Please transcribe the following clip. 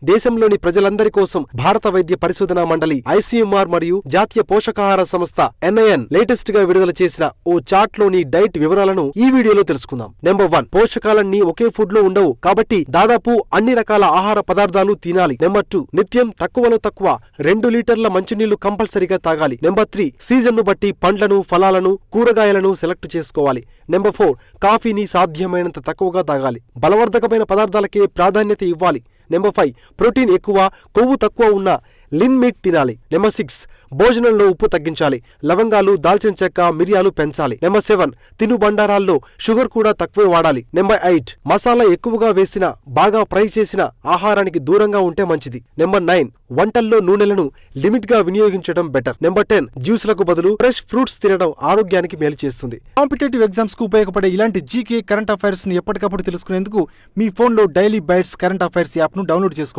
దేశంలోని ప్రజలందరి కోసం భారత వైద్య పరిశోధనా మండలి ICMR మరియు జాతీయ పోషకాహార సంస్థ NIN లేటెస్ట్ గా విడుదల చేసిన ఓ చార్ట్ లోని డైట్ వివరాలను ఈ వీడియోలో తెలుసుకుందాం. నెంబర్ 1, పోషకాలన్నీ ఒకే ఫుడ్ లో ఉండవు కాబట్టి దాదాపు అన్ని రకాల ఆహార పదార్థాలు తినాలి. నెంబర్ 2, నిత్యం తక్కువలో తక్కువ 2 లీటర్ల మంచినీళ్లు కంపల్సరీగా తాగాలి. నెంబర్ 3, సీజన్ ను బట్టి పండ్లను, ఫలాలను, కూరగాయలను సెలెక్ట్ చేసుకోవాలి. నెంబర్ 4, కాఫీని సాధ్యమైనంత తక్కువగా తాగాలి. బలవర్ధకమైన పదార్థాలకే ప్రాధాన్యత ఇవ్వాలి. నెంబర్ 5, ప్రోటీన్ ఎక్కువ, కొవ్వు తక్కువ ఉన్న లిన్ మీట్ తినాలి. నెంబర్ 6, భోజనంలో ఉప్పు తగ్గించాలి. లవంగాలు, దాల్చిన చెక్క, మిరియాలు పెంచాలి. నెంబర్ 7, తినుబండారాల్లో షుగర్ కూడా తక్కువే వాడాలి. నెంబర్ 8, మసాలా ఎక్కువగా వేసిన, బాగా ఫ్రై చేసిన ఆహారానికి దూరంగా ఉంటే మంచిది. నెంబర్ 9, వంటల్లో నూనెలను లిమిట్ గా వినియోగించడం బెటర్. నెంబర్ 10, జ్యూస్లకు బదులు ఫ్రెష్ ఫ్రూట్స్ తినడం ఆరోగ్యానికి మేలు చేస్తుంది. కాంపిటేటివ్ ఎగ్జామ్స్ కు ఉపయోగపడే ఇలాంటి జీకే కరెంట్ అఫైర్స్ ని ఎప్పటికప్పుడు తెలుసుకునేందుకు మీ ఫోన్లో daily bytes current affairs app ను డౌన్లోడ్ చేసుకోండి.